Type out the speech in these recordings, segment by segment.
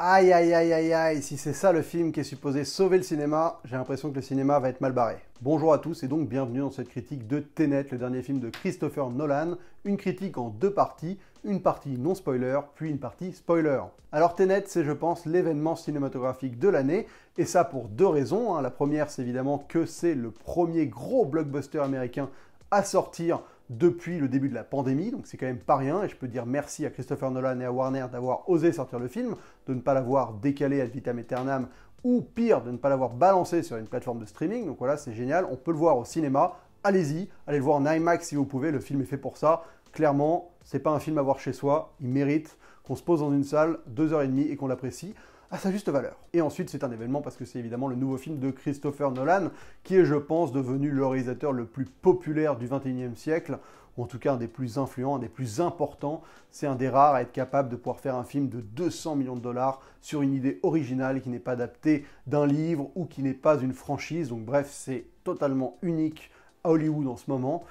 Aïe aïe aïe aïe aïe, si c'est ça le film qui est supposé sauver le cinéma, j'ai l'impression que le cinéma va être mal barré. Bonjour à tous et donc bienvenue dans cette critique de Tenet, le dernier film de Christopher Nolan, une critique en deux parties, une partie non spoiler, puis une partie spoiler. Alors Tenet, c'est je pense l'événement cinématographique de l'année, et ça pour deux raisons. La première, c'est évidemment que c'est le premier gros blockbuster américain à sortir depuis le début de la pandémie, donc c'est quand même pas rien, et je peux dire merci à Christopher Nolan et à Warner d'avoir osé sortir le film, de ne pas l'avoir décalé ad vitam aeternam, ou pire, de ne pas l'avoir balancé sur une plateforme de streaming, donc voilà, c'est génial, on peut le voir au cinéma, allez-y, allez le voir en IMAX si vous pouvez, le film est fait pour ça, clairement, c'est pas un film à voir chez soi, il mérite qu'on se pose dans une salle, 2h30, et qu'on l'apprécie à sa juste valeur. Et ensuite, c'est un événement parce que c'est évidemment le nouveau film de Christopher Nolan, qui est, je pense, devenu le réalisateur le plus populaire du XXIe siècle, ou en tout cas un des plus influents, un des plus importants. C'est un des rares à être capable de pouvoir faire un film de 200 millions de dollars sur une idée originale qui n'est pas adaptée d'un livre ou qui n'est pas une franchise. Donc bref, c'est totalement unique à Hollywood en ce moment.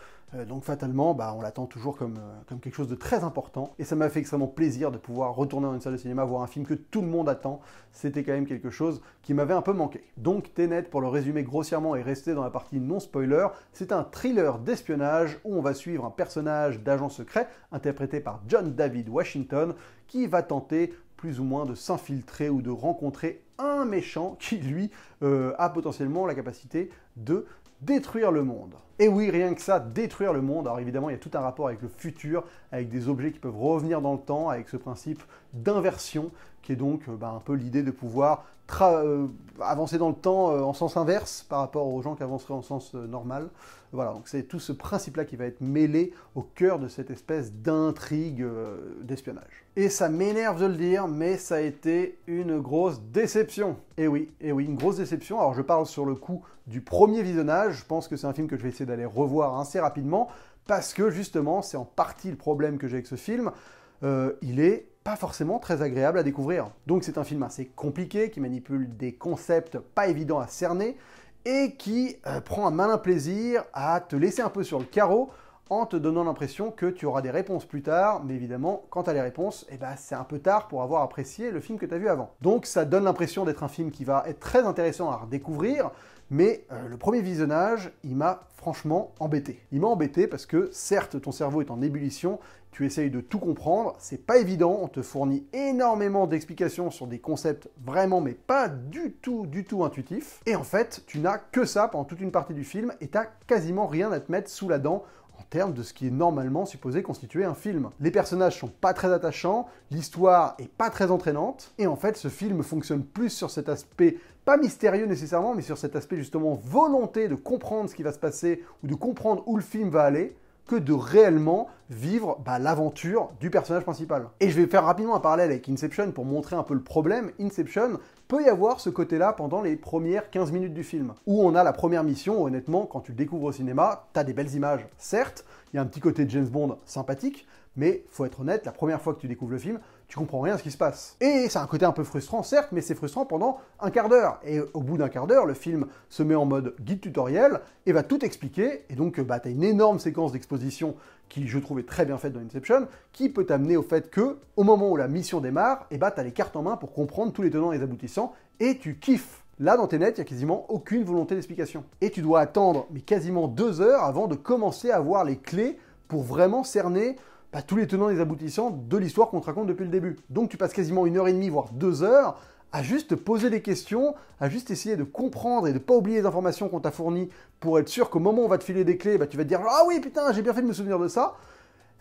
Donc fatalement, on l'attend toujours comme quelque chose de très important. Et ça m'a fait extrêmement plaisir de pouvoir retourner dans une salle de cinéma, voir un film que tout le monde attend. C'était quand même quelque chose qui m'avait un peu manqué. Donc Tenet, pour le résumer grossièrement et rester dans la partie non-spoiler, c'est un thriller d'espionnage où on va suivre un personnage d'agent secret, interprété par John David Washington, qui va tenter plus ou moins de s'infiltrer ou de rencontrer un méchant qui, lui, a potentiellement la capacité de détruire le monde. Et oui, rien que ça, détruire le monde. Alors évidemment, il y a tout un rapport avec le futur, avec des objets qui peuvent revenir dans le temps, avec ce principe d'inversion, qui est donc un peu l'idée de pouvoir avancer dans le temps en sens inverse par rapport aux gens qui avanceraient en sens normal. Voilà, donc c'est tout ce principe-là qui va être mêlé au cœur de cette espèce d'intrigue d'espionnage. Et ça m'énerve de le dire, mais ça a été une grosse déception. Et oui, une grosse déception. Alors je parle sur le coup du premier visionnage. Je pense que c'est un film que je vais essayer d'aller revoir assez rapidement, parce que justement, c'est en partie le problème que j'ai avec ce film. Il est pas forcément très agréable à découvrir. Donc c'est un film assez compliqué, qui manipule des concepts pas évidents à cerner, et qui prend un malin plaisir à te laisser un peu sur le carreau, en te donnant l'impression que tu auras des réponses plus tard, mais évidemment, quand tu as les réponses, c'est un peu tard pour avoir apprécié le film que tu as vu avant. Donc ça donne l'impression d'être un film qui va être très intéressant à redécouvrir, mais le premier visionnage, il m'a franchement embêté. Il m'a embêté parce que, certes, ton cerveau est en ébullition, tu essayes de tout comprendre, c'est pas évident, on te fournit énormément d'explications sur des concepts vraiment, mais pas du tout intuitifs, et en fait, tu n'as que ça pendant toute une partie du film, et t'as quasiment rien à te mettre sous la dent, en termes de ce qui est normalement supposé constituer un film. Les personnages sont pas très attachants, l'histoire est pas très entraînante, et en fait ce film fonctionne plus sur cet aspect, pas mystérieux nécessairement, mais sur cet aspect justement volonté de comprendre ce qui va se passer, ou de comprendre où le film va aller, que de réellement vivre l'aventure du personnage principal. Et je vais faire rapidement un parallèle avec Inception pour montrer un peu le problème. Inception, peut y avoir ce côté-là pendant les premières 15 minutes du film, où on a la première mission, où, honnêtement, quand tu le découvres au cinéma, t'as des belles images. Certes, il y a un petit côté James Bond sympathique, mais faut être honnête, la première fois que tu découvres le film, tu comprends rien à ce qui se passe. Et c'est un côté un peu frustrant, certes, mais c'est frustrant pendant un quart d'heure. Et au bout d'un quart d'heure, le film se met en mode guide tutoriel et va tout expliquer. Et donc, t'as une énorme séquence d'exposition qui, je trouve, est très bien faite dans Inception, qui peut t'amener au fait que, au moment où la mission démarre, t'as les cartes en main pour comprendre tous les tenants et les aboutissants, et tu kiffes. Là, dans Tenet, il n'y a quasiment aucune volonté d'explication. Et tu dois attendre mais quasiment 2 heures avant de commencer à avoir les clés pour vraiment cerner tous les tenants et les aboutissants de l'histoire qu'on te raconte depuis le début. Donc tu passes quasiment 1h30, voire 2 heures, à juste te poser des questions, à juste essayer de comprendre et de ne pas oublier les informations qu'on t'a fournies pour être sûr qu'au moment où on va te filer des clés, tu vas te dire « Ah oui, putain, j'ai bien fait de me souvenir de ça !»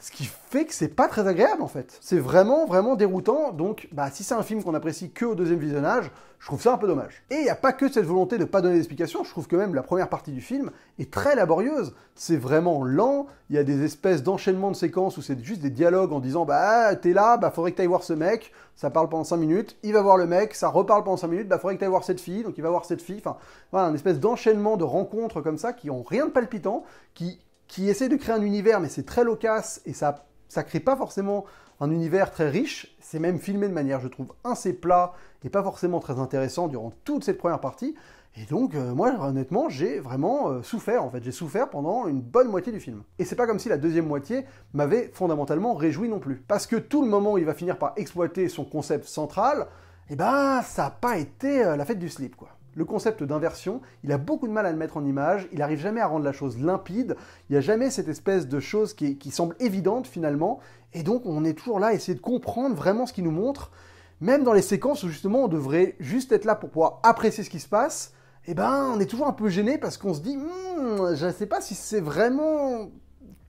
Ce qui fait que c'est pas très agréable en fait. C'est vraiment déroutant, donc si c'est un film qu'on apprécie que au deuxième visionnage, je trouve ça un peu dommage. Et il n'y a pas que cette volonté de pas donner d'explication, je trouve que même la première partie du film est très laborieuse. C'est vraiment lent, il y a des espèces d'enchaînements de séquences où c'est juste des dialogues en disant t'es là, faudrait que t'ailles voir ce mec, ça parle pendant 5 minutes, il va voir le mec, ça reparle pendant 5 minutes, faudrait que t'ailles voir cette fille, donc il va voir cette fille, enfin voilà, une espèce d'enchaînement de rencontres comme ça qui ont rien de palpitant, qui essaie de créer un univers, mais c'est très loquace, et ça crée pas forcément un univers très riche, c'est même filmé de manière, je trouve, assez plat, et pas forcément très intéressant durant toute cette première partie, et donc, moi, honnêtement, j'ai vraiment souffert, en fait, j'ai souffert pendant une bonne moitié du film. Et c'est pas comme si la deuxième moitié m'avait fondamentalement réjoui non plus. Parce que tout le moment où il va finir par exploiter son concept central, et ben ça n'a pas été la fête du slip, quoi. Le concept d'inversion, il a beaucoup de mal à le mettre en image, il n'arrive jamais à rendre la chose limpide, il n'y a jamais cette espèce de chose qui semble évidente finalement, et donc on est toujours là à essayer de comprendre vraiment ce qu'il nous montre, même dans les séquences où justement on devrait juste être là pour pouvoir apprécier ce qui se passe, et ben on est toujours un peu gêné parce qu'on se dit je ne sais pas si c'est vraiment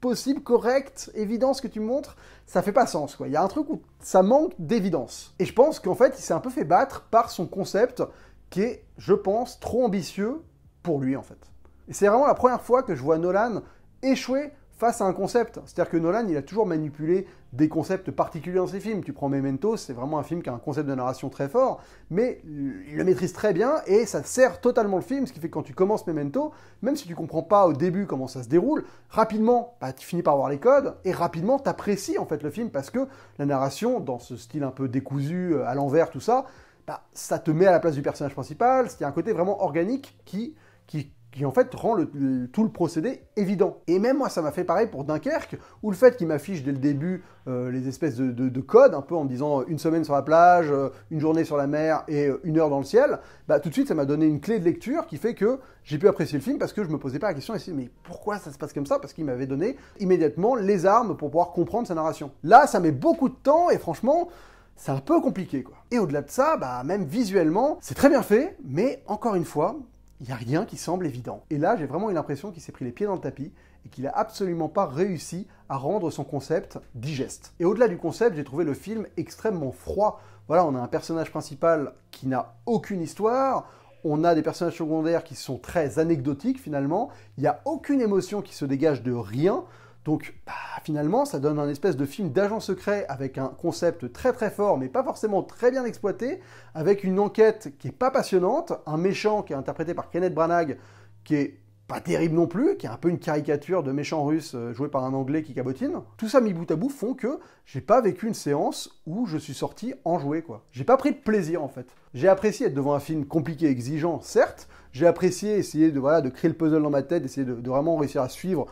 possible, correct, évident ce que tu me montres, ça fait pas sens, quoi. Il y a un truc où ça manque d'évidence. Et je pense qu'en fait, il s'est un peu fait battre par son concept qui est, je pense, trop ambitieux pour lui, en fait. Et c'est vraiment la première fois que je vois Nolan échouer face à un concept. C'est-à-dire que Nolan, il a toujours manipulé des concepts particuliers dans ses films. Tu prends Memento, c'est vraiment un film qui a un concept de narration très fort, mais il le maîtrise très bien et ça sert totalement le film, ce qui fait que quand tu commences Memento, même si tu comprends pas au début comment ça se déroule, rapidement, tu finis par voir les codes et rapidement, tu apprécies en fait le film parce que la narration, dans ce style un peu décousu, à l'envers, tout ça, ça te met à la place du personnage principal, il y a un côté vraiment organique qui en fait rend tout le procédé évident. Et même moi, ça m'a fait pareil pour Dunkerque, où le fait qu'il m'affiche dès le début les espèces de codes, un peu en me disant une semaine sur la plage, une journée sur la mer et une heure dans le ciel, tout de suite ça m'a donné une clé de lecture qui fait que j'ai pu apprécier le film parce que je me posais pas la question et me mais pourquoi ça se passe comme ça? Parce qu'il m'avait donné immédiatement les armes pour pouvoir comprendre sa narration. Là, ça met beaucoup de temps et franchement, c'est un peu compliqué, quoi. Et au-delà de ça, même visuellement, c'est très bien fait, mais encore une fois, il n'y a rien qui semble évident. Et là, j'ai vraiment eu l'impression qu'il s'est pris les pieds dans le tapis et qu'il n'a absolument pas réussi à rendre son concept digeste. Et au-delà du concept, j'ai trouvé le film extrêmement froid. Voilà, on a un personnage principal qui n'a aucune histoire, on a des personnages secondaires qui sont très anecdotiques finalement, il n'y a aucune émotion qui se dégage de rien. Donc finalement, ça donne un espèce de film d'agent secret avec un concept très très fort, mais pas forcément très bien exploité, avec une enquête qui est pas passionnante, un méchant qui est interprété par Kenneth Branagh, qui est pas terrible non plus, qui est un peu une caricature de méchant russe joué par un Anglais qui cabotine. Tout ça mis bout à bout font que j'ai pas vécu une séance où je suis sorti enjoué, quoi. J'ai pas pris de plaisir en fait. J'ai apprécié être devant un film compliqué et exigeant, certes. J'ai apprécié essayer de créer le puzzle dans ma tête, d'essayer de vraiment réussir à suivre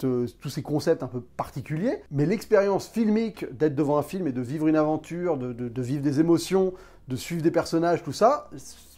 tous ces concepts un peu particuliers. Mais l'expérience filmique d'être devant un film et de vivre une aventure, de vivre des émotions, de suivre des personnages, tout ça,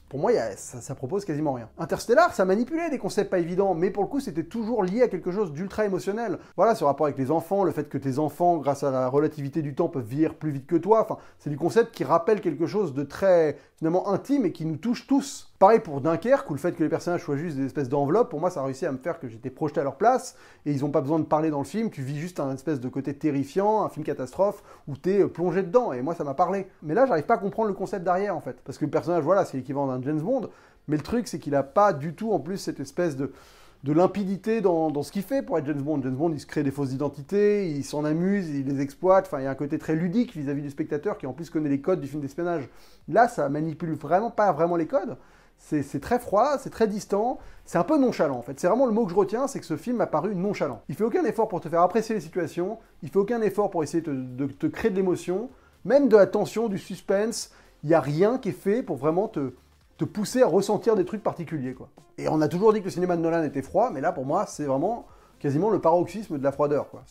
pour moi, ça propose quasiment rien. Interstellar, ça manipulait des concepts pas évidents, mais pour le coup, c'était toujours lié à quelque chose d'ultra émotionnel. Voilà, ce rapport avec les enfants, le fait que tes enfants, grâce à la relativité du temps, peuvent vieillir plus vite que toi. Enfin, c'est du concept qui rappelle quelque chose de très, finalement, intime et qui nous touche tous. Pareil pour Dunkerque, où le fait que les personnages soient juste des espèces d'enveloppes, pour moi, ça a réussi à me faire que j'étais projeté à leur place, et ils n'ont pas besoin de parler dans le film, tu vis juste un espèce de côté terrifiant, un film catastrophe, où t'es plongé dedans, et moi, ça m'a parlé. Mais là, j'arrive pas à comprendre le concept derrière, en fait. Parce que le personnage, voilà, c'est l'équivalent d'un James Bond, mais le truc, c'est qu'il a pas du tout, en plus, cette espèce de limpidité dans ce qu'il fait pour être James Bond. James Bond, il se crée des fausses identités, il s'en amuse, il les exploite, enfin, il y a un côté très ludique vis-à-vis du spectateur qui, en plus, connaît les codes du film d'espionnage. Là, ça manipule vraiment pas vraiment les codes. C'est très froid, c'est très distant, c'est un peu nonchalant en fait. C'est vraiment le mot que je retiens, c'est que ce film m'a paru nonchalant. Il fait aucun effort pour te faire apprécier les situations, il fait aucun effort pour essayer de te créer de l'émotion, même de la tension, du suspense. Il n'y a rien qui est fait pour vraiment te pousser à ressentir des trucs particuliers, quoi. Et on a toujours dit que le cinéma de Nolan était froid, mais là pour moi c'est vraiment quasiment le paroxysme de la froideur, quoi.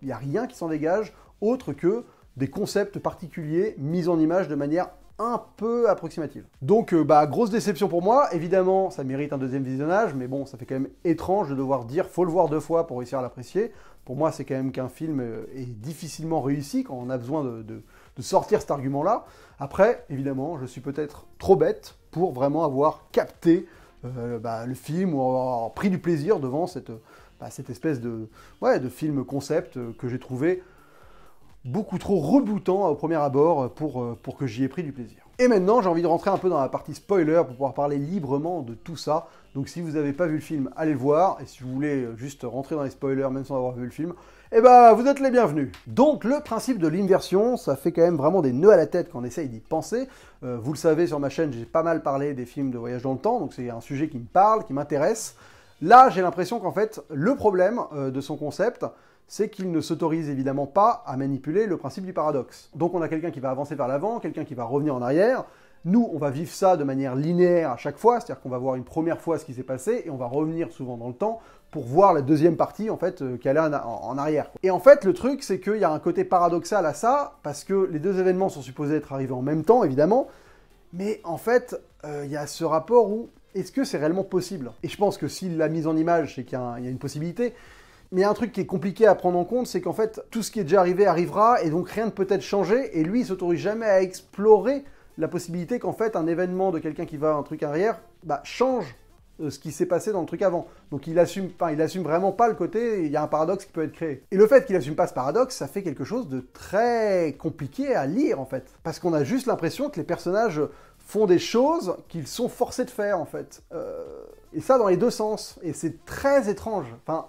Il n'y a rien qui s'en dégage autre que des concepts particuliers mis en image de manière un peu approximative. Donc, grosse déception pour moi. Évidemment, ça mérite un deuxième visionnage, mais bon, ça fait quand même étrange de devoir dire faut le voir 2 fois pour réussir à l'apprécier. Pour moi, c'est quand même qu'un film est difficilement réussi quand on a besoin de sortir cet argument-là. Après, évidemment, je suis peut-être trop bête pour vraiment avoir capté le film ou avoir pris du plaisir devant cette espèce de film concept que j'ai trouvé beaucoup trop rebootant au premier abord pour que j'y ai pris du plaisir. Et maintenant, j'ai envie de rentrer un peu dans la partie spoiler pour pouvoir parler librement de tout ça. Donc si vous n'avez pas vu le film, allez le voir. Et si vous voulez juste rentrer dans les spoilers même sans avoir vu le film, vous êtes les bienvenus. Donc le principe de l'inversion, ça fait quand même vraiment des nœuds à la tête quand on essaye d'y penser. Vous le savez, sur ma chaîne, j'ai pas mal parlé des films de voyage dans le temps, donc c'est un sujet qui me parle, qui m'intéresse. Là, j'ai l'impression qu'en fait, le problème de son concept, c'est qu'il ne s'autorise évidemment pas à manipuler le principe du paradoxe. Donc on a quelqu'un qui va avancer vers l'avant, quelqu'un qui va revenir en arrière. Nous, on va vivre ça de manière linéaire à chaque fois, c'est-à-dire qu'on va voir une première fois ce qui s'est passé, et on va revenir souvent dans le temps pour voir la deuxième partie, en fait, qui allait en arrière. Et en fait, le truc, c'est qu'il y a un côté paradoxal à ça, parce que les deux événements sont supposés être arrivés en même temps, évidemment, Mais en fait, il y a ce rapport où est-ce que c'est réellement possible? Et je pense que s'il l'a mise en image, c'est qu'il y a une possibilité. Mais il y a un truc qui est compliqué à prendre en compte, c'est qu'en fait, tout ce qui est déjà arrivé arrivera, et donc rien ne peut être changé, et lui, il s'autorise jamais à explorer la possibilité qu'en fait, un événement de quelqu'un qui va un truc arrière, change ce qui s'est passé dans le truc avant. Donc il assume vraiment pas le côté, il y a un paradoxe qui peut être créé. Et le fait qu'il assume pas ce paradoxe, ça fait quelque chose de très compliqué à lire, en fait. Parce qu'on a juste l'impression que les personnages font des choses qu'ils sont forcés de faire, en fait. Et ça dans les deux sens. Et c'est très étrange. Enfin,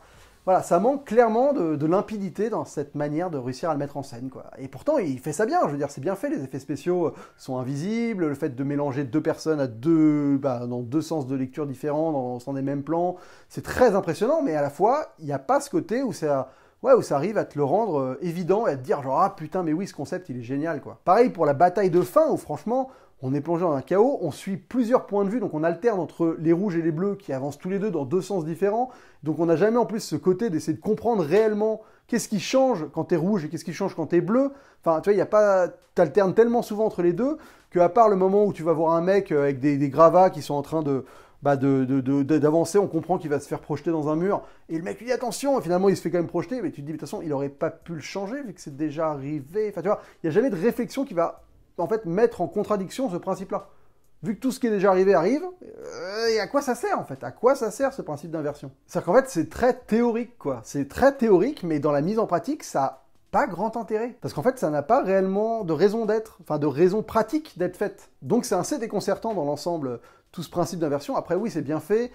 voilà, ça manque clairement de limpidité dans cette manière de réussir à le mettre en scène, quoi. Et pourtant, il fait ça bien, je veux dire, c'est bien fait, les effets spéciaux sont invisibles, le fait de mélanger deux personnes dans deux sens de lecture différents, dans des mêmes plans, c'est très impressionnant, mais à la fois, il n'y a pas ce côté où ça arrive à te le rendre évident et à te dire genre, ah putain, mais oui, ce concept, il est génial, quoi. Pareil pour la bataille de fin, où franchement, on est plongé dans un chaos, on suit plusieurs points de vue, donc on alterne entre les rouges et les bleus qui avancent tous les deux dans deux sens différents, donc on n'a jamais en plus ce côté d'essayer de comprendre réellement qu'est-ce qui change quand t'es rouge et qu'est-ce qui change quand t'es bleu. Enfin, tu vois, t'alternes tellement souvent entre les deux, qu'à part le moment où tu vas voir un mec avec des gravats qui sont en train d'avancer, on comprend qu'il va se faire projeter dans un mur, et le mec lui dit attention, et finalement il se fait quand même projeter, mais tu te dis de toute façon, il aurait pas pu le changer vu que c'est déjà arrivé. Enfin, tu vois, il n'y a jamais de réflexion qui va en fait mettre en contradiction ce principe-là. Vu que tout ce qui est déjà arrivé arrive, et à quoi ça sert en fait? À quoi ça sert ce principe d'inversion? C'est-à-dire qu'en fait c'est très théorique, quoi. C'est très théorique, mais dans la mise en pratique, ça n'a pas grand intérêt. Parce qu'en fait ça n'a pas réellement de raison d'être, enfin de raison pratique d'être faite. Donc c'est assez déconcertant dans l'ensemble, tout ce principe d'inversion. Après oui, c'est bien fait,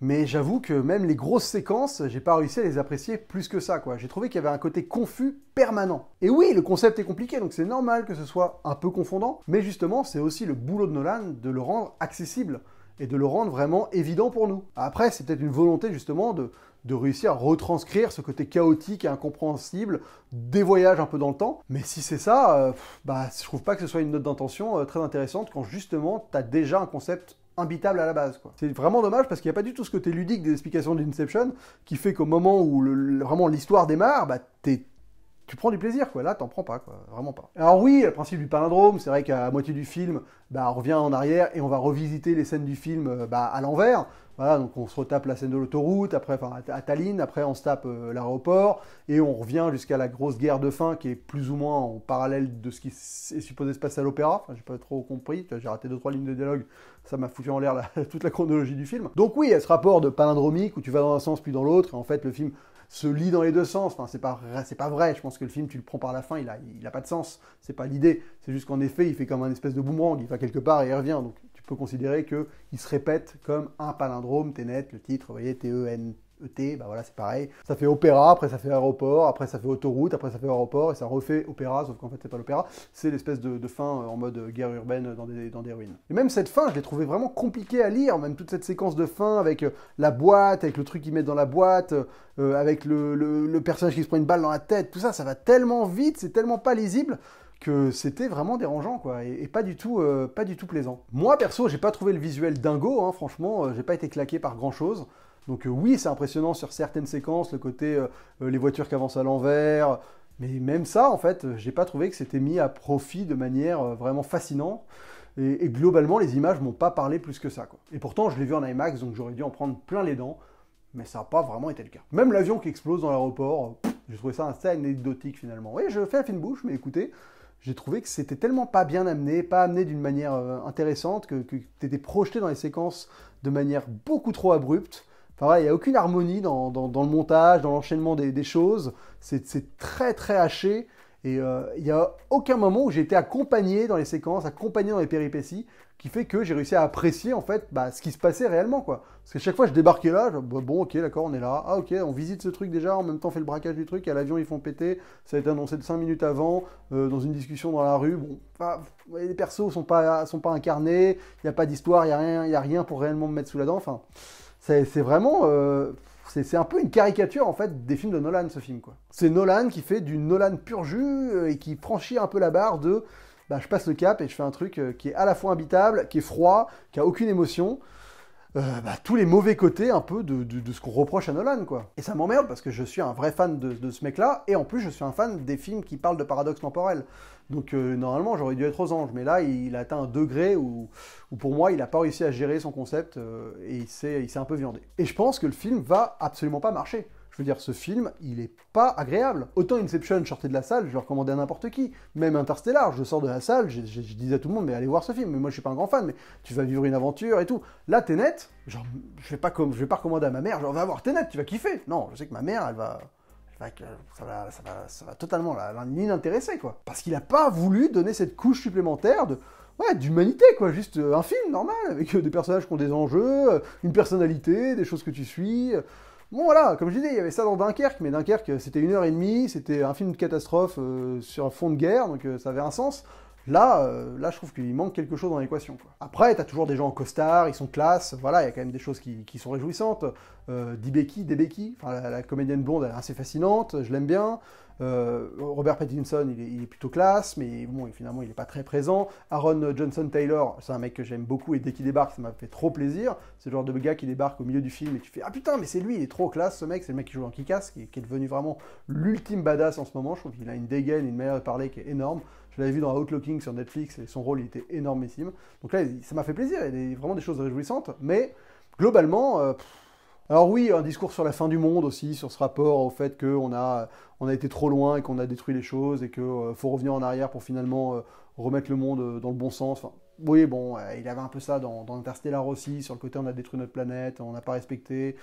mais j'avoue que même les grosses séquences, j'ai pas réussi à les apprécier plus que ça, quoi. J'ai trouvé qu'il y avait un côté confus permanent. Et oui, le concept est compliqué, donc c'est normal que ce soit un peu confondant, mais justement, c'est aussi le boulot de Nolan de le rendre accessible et de le rendre vraiment évident pour nous. Après, c'est peut-être une volonté justement de réussir à retranscrire ce côté chaotique et incompréhensible des voyages un peu dans le temps. Mais si c'est ça, je trouve pas que ce soit une note d'intention très intéressante quand justement, t'as déjà un concept imbitable à la base, quoi. C'est vraiment dommage parce qu'il n'y a pas du tout ce côté ludique des explications d'Inception qui fait qu'au moment où vraiment l'histoire démarre, tu prends du plaisir, quoi. Là, t'en prends pas, quoi. Vraiment pas. Alors oui, le principe du palindrome, c'est vrai qu'à moitié du film, on revient en arrière et on va revisiter les scènes du film à l'envers. Voilà, donc on se retape la scène de l'autoroute, après, à Tallinn, après on se tape l'aéroport, et on revient jusqu'à la grosse guerre de fin qui est plus ou moins en parallèle de ce qui est supposé se passer à l'opéra. Enfin, j'ai pas trop compris, j'ai raté 2-3 lignes de dialogue, ça m'a foutu en l'air toute la chronologie du film. Donc oui, il y a ce rapport de palindromique où tu vas dans un sens puis dans l'autre, et en fait le film se lit dans les deux sens. Enfin, c'est pas vrai. Je pense que le film, tu le prends par la fin, il a pas de sens. C'est pas l'idée. C'est juste qu'en effet, il fait comme un espèce de boomerang. Il va quelque part et il revient. Donc, tu peux considérer qu'il se répète comme un palindrome. Tenet, le titre, vous voyez, T-E-N-E-T, voilà, c'est pareil. Ça fait opéra, après ça fait aéroport, après ça fait autoroute, après ça fait aéroport, et ça refait opéra, sauf qu'en fait, c'est pas l'opéra. C'est l'espèce de fin en mode guerre urbaine dans des ruines. Et même cette fin, je l'ai trouvée vraiment compliquée à lire. Même toute cette séquence de fin avec la boîte, avec le truc qu'ils mettent dans la boîte, avec le personnage qui se prend une balle dans la tête, tout ça, ça va tellement vite, c'est tellement pas lisible que c'était vraiment dérangeant, quoi, et pas du tout plaisant. Moi, perso, j'ai pas trouvé le visuel dingo, hein, franchement, j'ai pas été claqué par grand-chose. Donc oui, c'est impressionnant sur certaines séquences, le côté les voitures qui avancent à l'envers, mais même ça, en fait, j'ai pas trouvé que c'était mis à profit de manière vraiment fascinante. Et globalement, les images m'ont pas parlé plus que ça, quoi. Et pourtant, je l'ai vu en IMAX, donc j'aurais dû en prendre plein les dents, mais ça n'a pas vraiment été le cas. Même l'avion qui explose dans l'aéroport, j'ai trouvé ça assez anecdotique finalement. Oui, je fais la fine bouche, mais écoutez, j'ai trouvé que c'était tellement pas bien amené, pas amené d'une manière intéressante, que tu étais projeté dans les séquences de manière beaucoup trop abrupte. Enfin voilà, il n'y a aucune harmonie dans le montage, dans l'enchaînement des choses. C'est très très haché. Et il n'y a aucun moment où j'ai été accompagné dans les séquences, accompagné dans les péripéties, qui fait que j'ai réussi à apprécier en fait ce qui se passait réellement, quoi. Parce que chaque fois je débarquais là, bon ok d'accord on est là, ah ok on visite ce truc déjà, en même temps on fait le braquage du truc, à l'avion ils font péter, ça a été annoncé de 5 minutes avant, dans une discussion dans la rue, bon, les persos sont pas incarnés, il n'y a pas d'histoire, il n'y a rien pour réellement me mettre sous la dent, enfin c'est vraiment... C'est un peu une caricature en fait des films de Nolan, ce film, quoi. C'est Nolan qui fait du Nolan pur jus et qui franchit un peu la barre de je passe le cap et je fais un truc qui est à la fois imbitable, qui est froid, qui a aucune émotion. tous les mauvais côtés un peu de ce qu'on reproche à Nolan, quoi. Et ça m'emmerde parce que je suis un vrai fan de ce mec-là, et en plus je suis un fan des films qui parlent de paradoxe temporel. Donc normalement j'aurais dû être aux anges, mais là il a atteint un degré où pour moi il n'a pas réussi à gérer son concept et il s'est un peu viandé. Et je pense que le film va absolument pas marcher. Je veux dire, ce film, il est pas agréable. Autant Inception, je sortais de la salle, je le recommandais à n'importe qui. Même Interstellar, je sors de la salle, je disais à tout le monde, mais allez voir ce film. Mais moi, je suis pas un grand fan, mais tu vas vivre une aventure et tout. Là, Tenet, genre, je vais pas recommander à ma mère, genre, va voir Tenet, tu vas kiffer. Non, je sais que ma mère, ça va totalement l'inintéresser, quoi. Parce qu'il a pas voulu donner cette couche supplémentaire d'humanité, quoi. Juste un film normal, avec des personnages qui ont des enjeux, une personnalité, des choses que tu suis. Bon voilà, comme je disais, il y avait ça dans Dunkerque, mais Dunkerque, c'était 1h30, c'était un film de catastrophe sur un fond de guerre, donc ça avait un sens. Là, je trouve qu'il manque quelque chose dans l'équation, quoi. Après, t'as toujours des gens en costard, ils sont classe, voilà, il y a quand même des choses qui sont réjouissantes. Debicki, enfin la comédienne blonde, elle est assez fascinante, je l'aime bien. Robert Pattinson, il est plutôt classe, mais bon, finalement, il n'est pas très présent. Aaron Johnson-Taylor, c'est un mec que j'aime beaucoup, et dès qu'il débarque, ça m'a fait trop plaisir. C'est le genre de gars qui débarque au milieu du film, et tu fais « Ah putain, mais c'est lui, il est trop classe, ce mec !» C'est le mec qui joue dans Kick-Ass, qui est devenu vraiment l'ultime badass en ce moment. Je trouve qu'il a une dégaine, une manière de parler qui est énorme. Je l'avais vu dans Outlooking sur Netflix, et son rôle, il était énormissime. Donc là, ça m'a fait plaisir, il y a vraiment des choses réjouissantes, mais globalement... Alors oui, un discours sur la fin du monde aussi, sur ce rapport au fait qu'on a été trop loin et qu'on a détruit les choses et qu'il faut revenir en arrière pour finalement remettre le monde dans le bon sens. Enfin, oui, bon, il avait un peu ça dans Interstellar aussi, sur le côté on a détruit notre planète, on n'a pas respecté.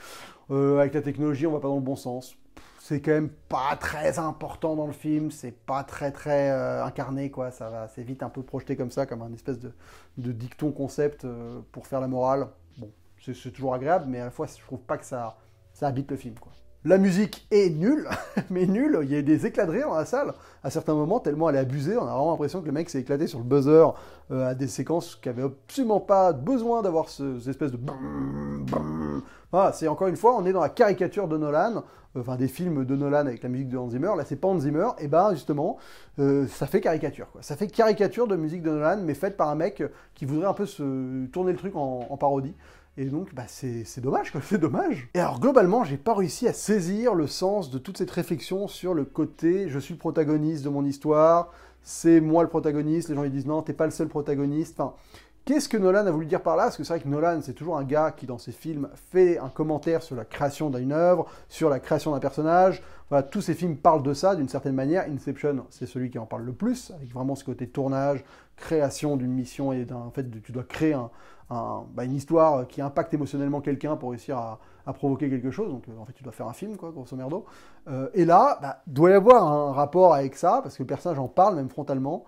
Avec la technologie, on va pas dans le bon sens. C'est quand même pas très important dans le film, c'est pas très incarné, quoi. C'est vite un peu projeté comme ça, comme un espèce de dicton concept pour faire la morale. Bon. C'est toujours agréable, mais à la fois, je trouve pas que ça habite le film, quoi. La musique est nulle, mais nulle. Il y a des éclats de rire dans la salle à certains moments, tellement elle est abusée. On a vraiment l'impression que le mec s'est éclaté sur le buzzer à des séquences qui n'avaient absolument pas besoin d'avoir cette espèce de... Voilà, c'est encore une fois, on est dans la caricature de Nolan, enfin des films de Nolan avec la musique de Hans Zimmer. Là, c'est pas Hans Zimmer, et ben justement, ça fait caricature, quoi. Ça fait caricature de musique de Nolan, mais faite par un mec qui voudrait un peu se tourner le truc en parodie. Et donc, c'est dommage, quoi, c'est dommage. Et alors, globalement, j'ai pas réussi à saisir le sens de toute cette réflexion sur le côté « je suis le protagoniste de mon histoire, c'est moi le protagoniste », les gens ils disent « non, t'es pas le seul protagoniste ». Enfin, qu'est-ce que Nolan a voulu dire par là? Parce que c'est vrai que Nolan, c'est toujours un gars qui, dans ses films, fait un commentaire sur la création d'une œuvre, sur la création d'un personnage. Voilà, tous ses films parlent de ça, d'une certaine manière. Inception, c'est celui qui en parle le plus, avec vraiment ce côté tournage, création d'une mission, et en fait, tu dois créer une histoire qui impacte émotionnellement quelqu'un pour réussir à provoquer quelque chose. Donc, en fait, tu dois faire un film, quoi, grosso merdo. Et là, doit y avoir un rapport avec ça, parce que le personnage en parle, même frontalement,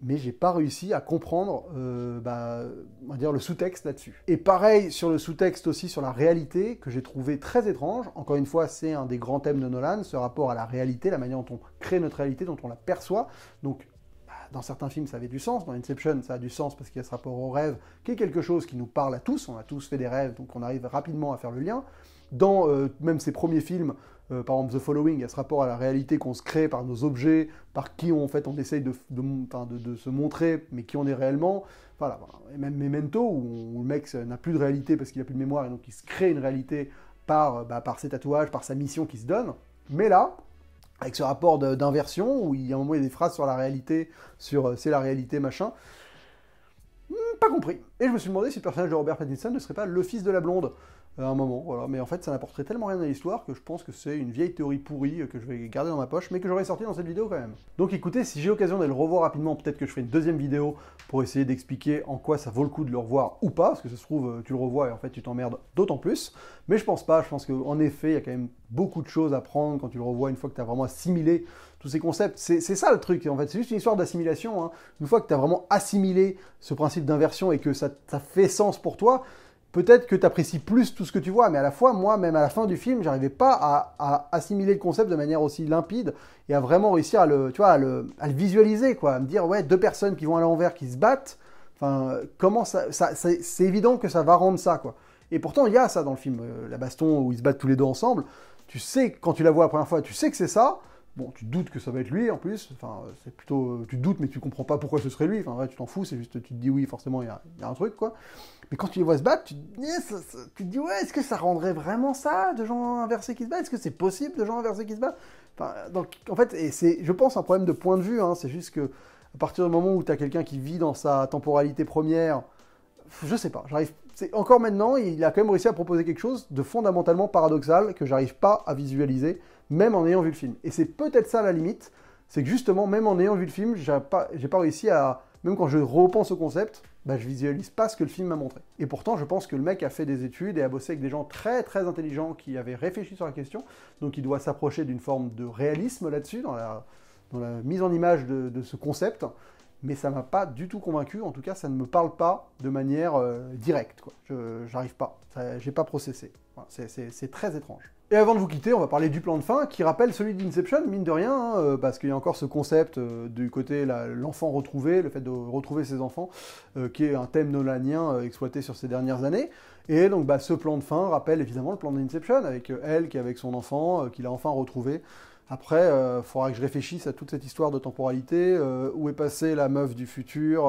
mais j'ai pas réussi à comprendre, on va dire, le sous-texte là-dessus. Et pareil sur le sous-texte aussi, sur la réalité, que j'ai trouvé très étrange. Encore une fois, c'est un des grands thèmes de Nolan, ce rapport à la réalité, la manière dont on crée notre réalité, dont on la perçoit. Donc, dans certains films, ça avait du sens. Dans Inception, ça a du sens parce qu'il y a ce rapport au rêve, qui est quelque chose qui nous parle à tous. On a tous fait des rêves, donc on arrive rapidement à faire le lien. Dans même ses premiers films, par exemple The Following, il y a ce rapport à la réalité qu'on se crée par nos objets, par qui en fait on essaye de se montrer, mais qui on est réellement. Voilà. Et même Memento, où le mec n'a plus de réalité parce qu'il n'a plus de mémoire, et donc il se crée une réalité par ses tatouages, par sa mission qu'il se donne. Mais là, avec ce rapport d'inversion, où il y a un moment il y a des phrases sur la réalité, sur c'est la réalité, machin, pas compris. Et je me suis demandé si le personnage de Robert Pattinson ne serait pas le fils de la blonde à un moment, voilà. Mais en fait, ça n'apporterait tellement rien à l'histoire que je pense que c'est une vieille théorie pourrie que je vais garder dans ma poche, mais que j'aurais sorti dans cette vidéo quand même. Donc écoutez, si j'ai l'occasion de le revoir rapidement, peut-être que je ferai une deuxième vidéo pour essayer d'expliquer en quoi ça vaut le coup de le revoir ou pas, parce que ça se trouve, tu le revois et en fait tu t'emmerdes d'autant plus. Mais je pense pas, je pense qu'en effet, il y a quand même beaucoup de choses à prendre quand tu le revois, une fois que tu as vraiment assimilé tous ces concepts. C'est ça le truc, en fait, c'est juste une histoire d'assimilation, hein. Une fois que tu as vraiment assimilé ce principe d'inversion et que ça fait sens pour toi, peut-être que tu apprécies plus tout ce que tu vois, mais à la fois, moi, même à la fin du film, j'arrivais pas à assimiler le concept de manière aussi limpide et à vraiment réussir à le visualiser, quoi, à me dire, ouais, deux personnes qui vont à l'envers, qui se battent, enfin, comment c'est évident que ça va rendre ça, quoi. Et pourtant, il y a ça dans le film, la baston où ils se battent tous les deux ensemble. Tu sais, quand tu la vois la première fois, tu sais que c'est ça, bon, tu te doutes que ça va être lui en plus, enfin, c'est plutôt, tu te doutes, mais tu comprends pas pourquoi ce serait lui, enfin, ouais, tu t'en fous, c'est juste, tu te dis oui, forcément, il y a un truc, quoi. Mais quand tu les vois se battre, tu te dis, ouais, est-ce que ça rendrait vraiment ça, de gens inversés qui se battent? Est-ce que c'est possible, de gens inversés qui se battent? Enfin, donc, en fait, et c'est, je pense, un problème de point de vue, hein, c'est juste que, à partir du moment où tu as quelqu'un qui vit dans sa temporalité première, je sais pas, j'arrive. Encore maintenant, il a quand même réussi à proposer quelque chose de fondamentalement paradoxal que j'arrive pas à visualiser, même en ayant vu le film. Et c'est peut-être ça la limite, c'est que justement, même en ayant vu le film, j'ai pas réussi à. Même quand je repense au concept, bah, je visualise pas ce que le film m'a montré. Et pourtant, je pense que le mec a fait des études et a bossé avec des gens très très intelligents qui avaient réfléchi sur la question, donc il doit s'approcher d'une forme de réalisme là-dessus, dans la mise en image de ce concept. Mais ça m'a pas du tout convaincu, en tout cas ça ne me parle pas de manière directe, quoi. J'arrive pas, j'ai pas processé. Voilà, c'est très étrange. Et avant de vous quitter, on va parler du plan de fin, qui rappelle celui d'Inception, mine de rien, hein, parce qu'il y a encore ce concept du côté l'enfant retrouvé, le fait de retrouver ses enfants, qui est un thème nolanien exploité sur ces dernières années. Et donc bah, ce plan de fin rappelle évidemment le plan d'Inception, avec elle qui est avec son enfant, qu'il a enfin retrouvé. Après, il faudra que je réfléchisse à toute cette histoire de temporalité, où est passée la meuf du futur,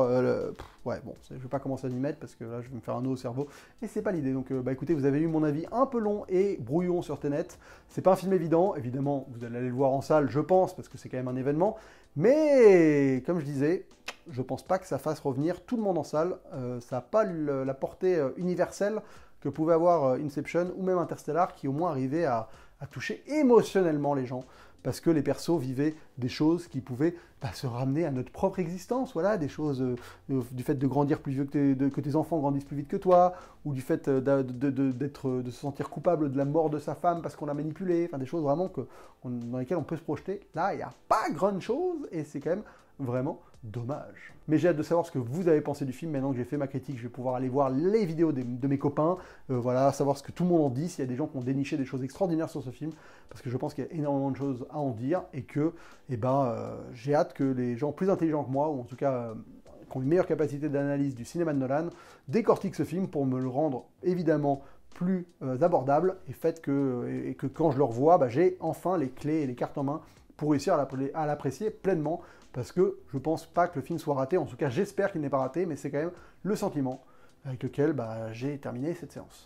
ouais, bon, je vais pas commencer à m'y mettre, parce que là, je vais me faire un nœud au cerveau, et c'est pas l'idée. Donc, bah écoutez, vous avez eu mon avis un peu long et brouillon sur Tenet. C'est pas un film évident, évidemment, vous allez aller le voir en salle, je pense, parce que c'est quand même un événement, mais, comme je disais, je pense pas que ça fasse revenir tout le monde en salle, ça n'a pas la portée universelle que pouvait avoir Inception, ou même Interstellar, qui au moins arrivait à toucher émotionnellement les gens, parce que les persos vivaient des choses qui pouvaient se ramener à notre propre existence, voilà, des choses du fait de grandir plus vieux que tes enfants grandissent plus vite que toi, ou du fait de se sentir coupable de la mort de sa femme parce qu'on l'a manipulé, enfin des choses vraiment dans lesquelles on peut se projeter. Là, il n'y a pas grand chose, et c'est quand même vraiment dommage. Mais j'ai hâte de savoir ce que vous avez pensé du film. Maintenant que j'ai fait ma critique, je vais pouvoir aller voir les vidéos de mes copains, voilà, savoir ce que tout le monde en dit, s'il y a des gens qui ont déniché des choses extraordinaires sur ce film, parce que je pense qu'il y a énormément de choses à en dire, et que j'ai hâte que les gens plus intelligents que moi, ou en tout cas qui ont une meilleure capacité d'analyse du cinéma de Nolan, décortiquent ce film pour me le rendre évidemment plus abordable, et que quand je le revois, bah, j'ai enfin les clés et les cartes en main pour réussir à l'apprécier pleinement, parce que je pense pas que le film soit raté, en tout cas j'espère qu'il n'est pas raté, mais c'est quand même le sentiment avec lequel j'ai terminé cette séance.